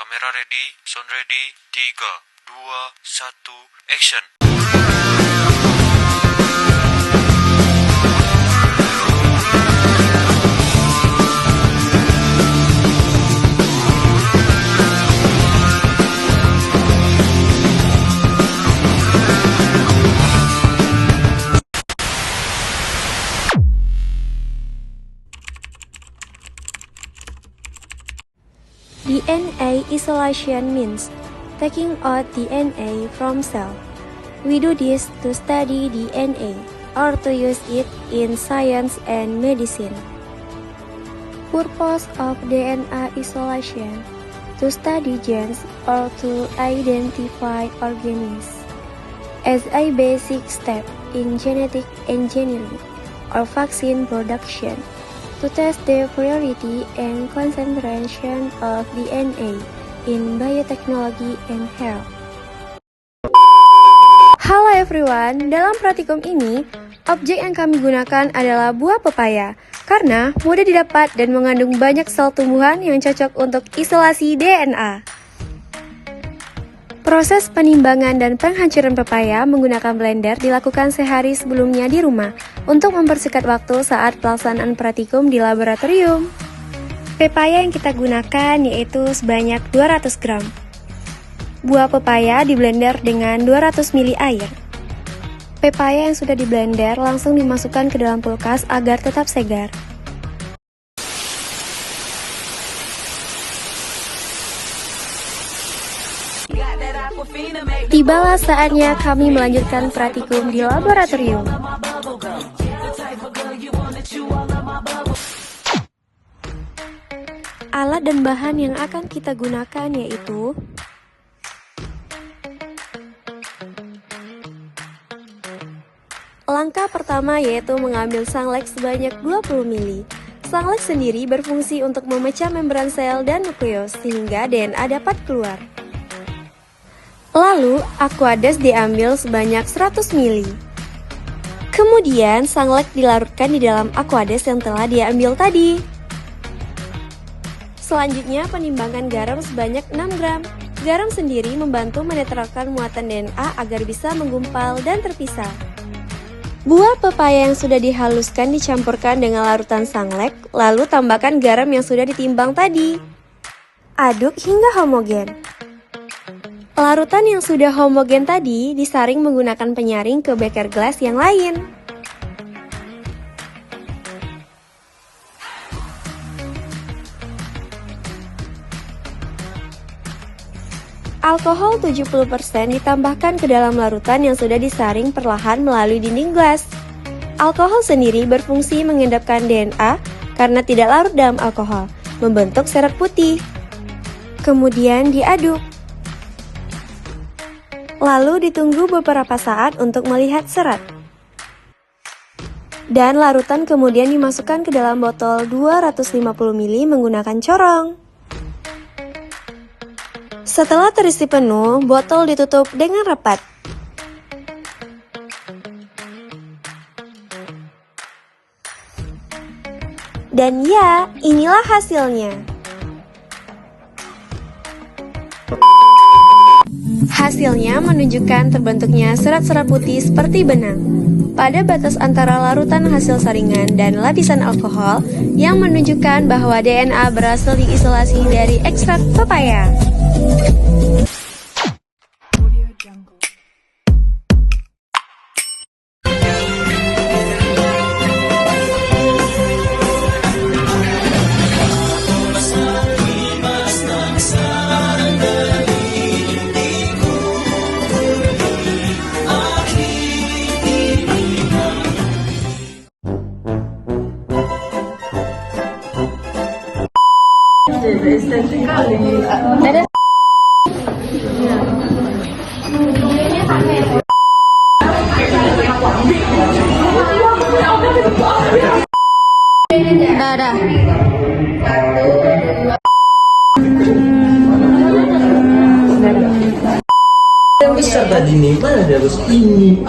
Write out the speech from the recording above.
Kamera ready, sound ready, 3, 2, 1, action. DNA isolation means taking out DNA from cell. We do this to study DNA or to use it in science and medicine. Purpose of DNA isolation: to study genes or to identify organisms. As a basic step in genetic engineering or vaccine production, to test the purity and concentration of DNA in biotechnology and health. Halo everyone, dalam praktikum ini, objek yang kami gunakan adalah buah pepaya karena mudah didapat dan mengandung banyak sel tumbuhan yang cocok untuk isolasi DNA. Proses penimbangan dan penghancuran pepaya menggunakan blender dilakukan sehari sebelumnya di rumah untuk mempersingkat waktu saat pelaksanaan praktikum di laboratorium. Pepaya yang kita gunakan yaitu sebanyak 200 gram. Buah pepaya di blender dengan 200 ml air. Pepaya yang sudah di blender langsung dimasukkan ke dalam kulkas agar tetap segar. Tibalah saatnya kami melanjutkan praktikum di laboratorium. Alat dan bahan yang akan kita gunakan yaitu langkah pertama yaitu mengambil sunlight sebanyak 20 ml. Sunlight sendiri berfungsi untuk memecah membran sel dan nukleus sehingga DNA dapat keluar. Lalu, aqueous diambil sebanyak 100 ml. Kemudian, sunlight dilarutkan di dalam aqueous yang telah diambil tadi. Selanjutnya, penimbangan garam sebanyak 6 gram. Garam sendiri membantu menetralkan muatan DNA agar bisa menggumpal dan terpisah. Buah pepaya yang sudah dihaluskan dicampurkan dengan larutan sunlight, lalu tambahkan garam yang sudah ditimbang tadi. Aduk hingga homogen. Larutan yang sudah homogen tadi disaring menggunakan penyaring ke beker gelas yang lain. Alkohol 70% ditambahkan ke dalam larutan yang sudah disaring perlahan melalui dinding gelas. Alkohol sendiri berfungsi mengendapkan DNA karena tidak larut dalam alkohol, membentuk serat putih. Kemudian diaduk. Lalu ditunggu beberapa saat untuk melihat serat. Dan larutan kemudian dimasukkan ke dalam botol 250 ml menggunakan corong. Setelah terisi penuh, botol ditutup dengan rapat. Dan ya, inilah hasilnya. Hasilnya menunjukkan terbentuknya serat-serat putih seperti benang pada batas antara larutan hasil saringan dan lapisan alkohol yang menunjukkan bahwa DNA berasal diisolasi dari ekstrak pepaya. Dadah. Yang bisa tadi nih, mana harus ini.